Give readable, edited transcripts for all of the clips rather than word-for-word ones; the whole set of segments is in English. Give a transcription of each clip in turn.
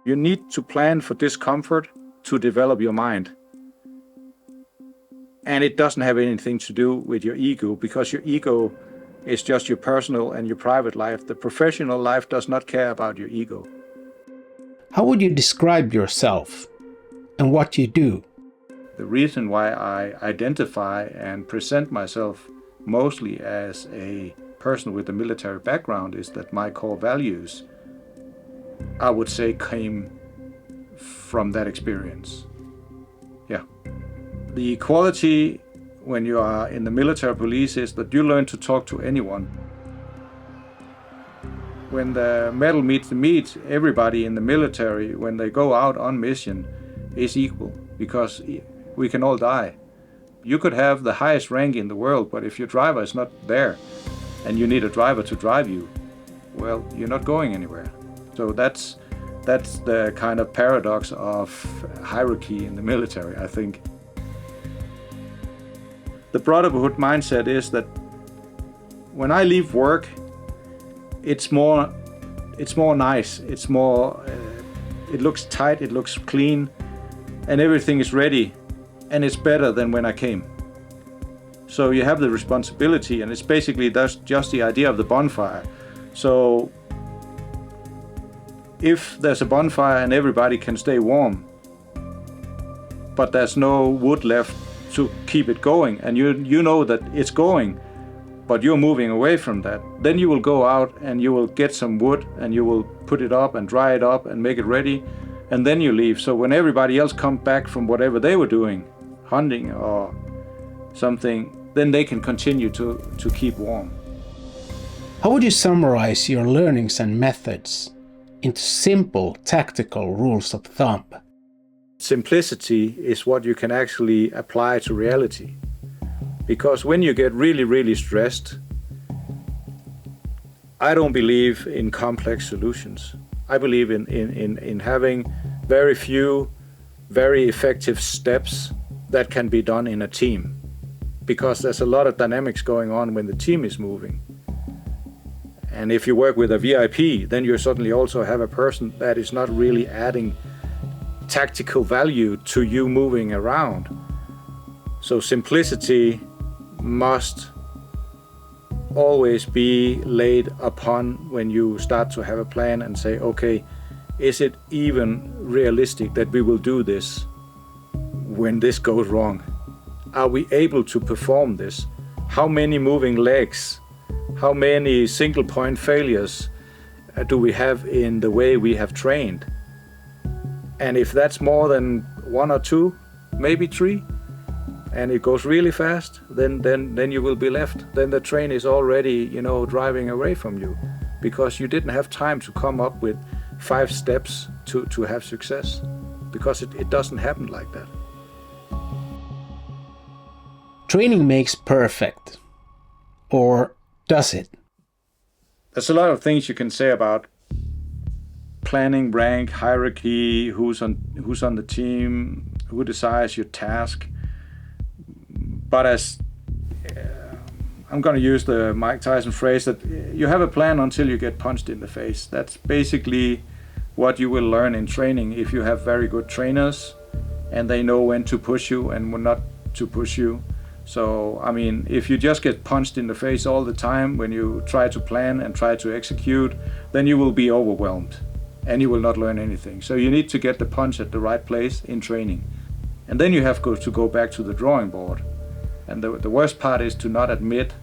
You need to plan for discomfort to develop your mind. And it doesn't have anything to do with your ego, because your ego is just your personal and your private life. The professional life does not care about your ego. How would you describe yourself and what you do? The reason why I identify and present myself mostly as a person with a military background is that my core values, I would say, came from that experience. Yeah. The quality when you are in the military police is that you learn to talk to anyone. When the metal meets the meat, everybody in the military, when they go out on mission, is equal, because we can all die. You could have the highest rank in the world, but if your driver is not there and you need a driver to drive you, well, you're not going anywhere. So that's the kind of paradox of hierarchy in the military, I think. The brotherhood mindset is that when I leave work, it's more nice. It's more, it looks tight, it looks clean, and everything is ready, and it's better than when I came. So you have the responsibility, and it's basically that's just the idea of the bonfire. So if there's a bonfire and everybody can stay warm, but there's no wood left to keep it going, and you know that it's going, but you're moving away from that, then you will go out and you will get some wood and you will put it up and dry it up and make it ready, and then you leave. So when everybody else comes back from whatever they were doing, hunting or something, then they can continue to keep warm. How would you summarize your learnings and methods into simple tactical rules of thumb? Simplicity is what you can actually apply to reality. Because when you get really, really stressed, I don't believe in complex solutions. I believe in having very few, very effective steps that can be done in a team. Because there's a lot of dynamics going on when the team is moving. And if you work with a VIP, then you suddenly also have a person that is not really adding tactical value to you moving around. So simplicity must always be laid upon when you start to have a plan and say, okay, is it even realistic that we will do this when this goes wrong? Are we able to perform this? How many moving legs? How many single point failures do we have in the way we have trained? And if that's more than 1 or 2, maybe 3, and it goes really fast, then you will be left. Then the train is already, driving away from you, because you didn't have time to come up with 5 steps to have success, because it doesn't happen like that. Training makes perfect, or does it? There's a lot of things you can say about planning, rank, hierarchy, who's on the team, who decides your task. But I'm going to use the Mike Tyson phrase that you have a plan until you get punched in the face. That's basically what you will learn in training if you have very good trainers and they know when to push you and when not to push you. So, if you just get punched in the face all the time when you try to plan and try to execute, then you will be overwhelmed and you will not learn anything. So you need to get the punch at the right place in training. And then you have to go back to the drawing board. And the worst part is to not admit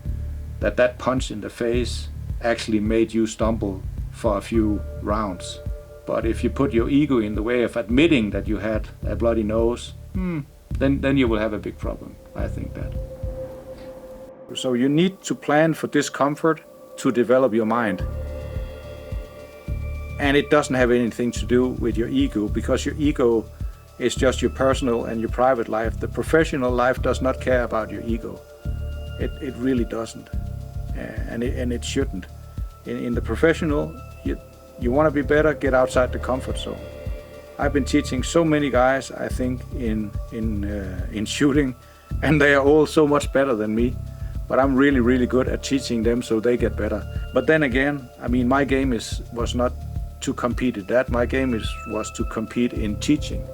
that punch in the face actually made you stumble for a few rounds. But if you put your ego in the way of admitting that you had a bloody nose, then you will have a big problem. I think that. So you need to plan for discomfort to develop your mind. And it doesn't have anything to do with your ego, because your ego is just your personal and your private life. The professional life does not care about your ego. It really doesn't. And it shouldn't. In the professional, you want to be better, get outside the comfort zone. I've been teaching so many guys, I think, in shooting, and they are all so much better than me. But I'm really, really good at teaching them so they get better. But then again, my game was not to compete in that. My game was to compete in teaching.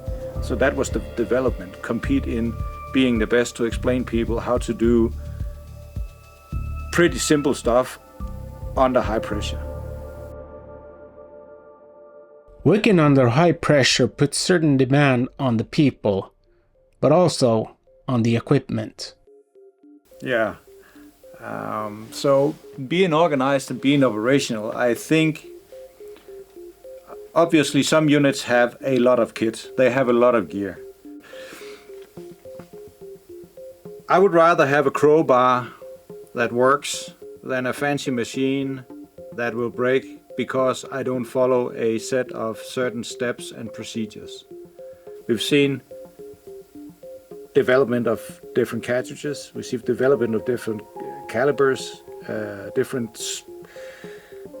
So that was the development, compete in being the best to explain people how to do pretty simple stuff under high pressure. Working under high pressure puts certain demand on the people, but also on the equipment. Yeah. So being organized and being operational, I think obviously some units have a lot of kit. They have a lot of gear. I would rather have a crowbar that works than a fancy machine that will break because I don't follow a set of certain steps and procedures. We've seen development of different cartridges, we've seen development of different calibers, different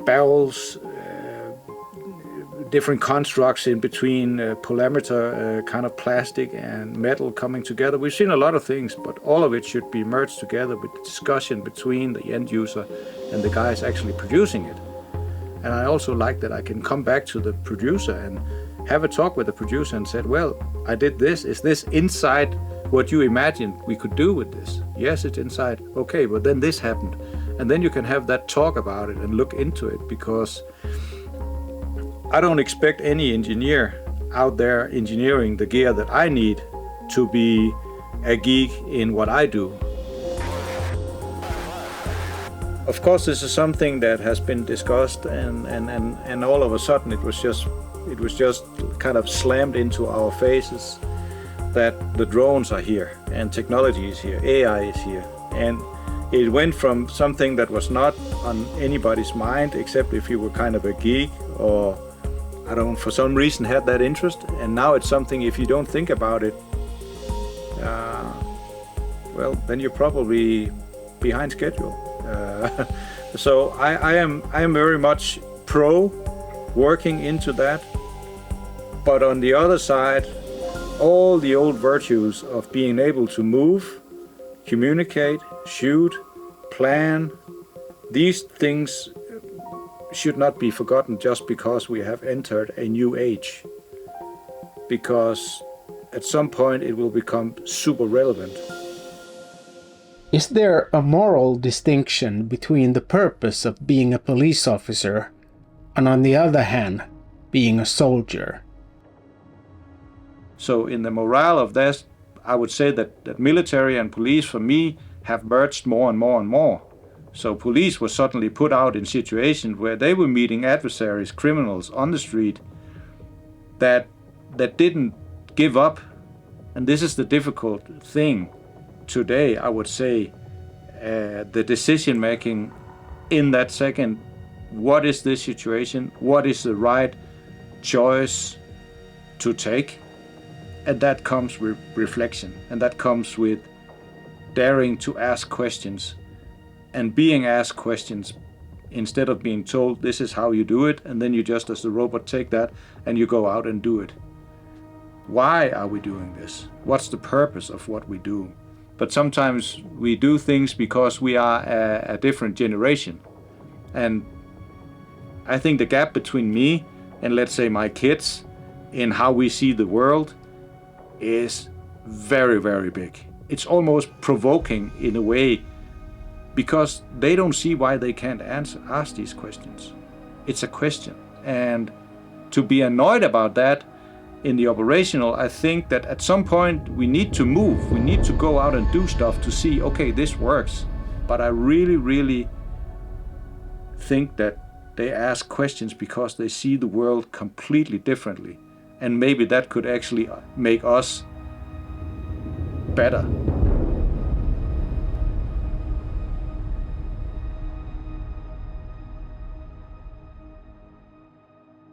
barrels, different constructs in between polymer kind of plastic and metal coming together. We've seen a lot of things, but all of it should be merged together with discussion between the end user and the guys actually producing it. And I also like that I can come back to the producer and have a talk with the producer and said, well, I did this. Is this inside what you imagined we could do with this? Yes, it's inside. Okay, but then this happened. And then you can have that talk about it and look into it, because I don't expect any engineer out there engineering the gear that I need to be a geek in what I do. Of course, this is something that has been discussed, and all of a sudden it was just kind of slammed into our faces that the drones are here and technology is here, AI is here, and it went from something that was not on anybody's mind except if you were kind of a geek or I don't, for some reason, had that interest, and now it's something, if you don't think about it, well, then you're probably behind schedule. So I am very much pro working into that, but on the other side, all the old virtues of being able to move, communicate, shoot, plan, these things should not be forgotten just because we have entered a new age, because at some point it will become super relevant. Is there a moral distinction between the purpose of being a police officer and, on the other hand, being a soldier? So in the morale of this, I would say that military and police for me have merged more and more and more. So police was suddenly put out in situations where they were meeting adversaries, criminals on the street that didn't give up. And this is the difficult thing today, I would say, the decision making in that second. What is this situation? What is the right choice to take? And that comes with reflection, and that comes with daring to ask questions and being asked questions instead of being told this is how you do it, and then you just as the robot take that and you go out and do it. Why are we doing this? What's the purpose of what we do? But sometimes we do things because we are a different generation. And I think the gap between me and, let's say, my kids in how we see the world is very, very big. It's almost provoking in a way, because they don't see why they can't ask these questions. It's a question. And to be annoyed about that in the operational, I think that at some point we need to move. We need to go out and do stuff to see, okay, this works. But I really, really think that they ask questions because they see the world completely differently. And maybe that could actually make us better.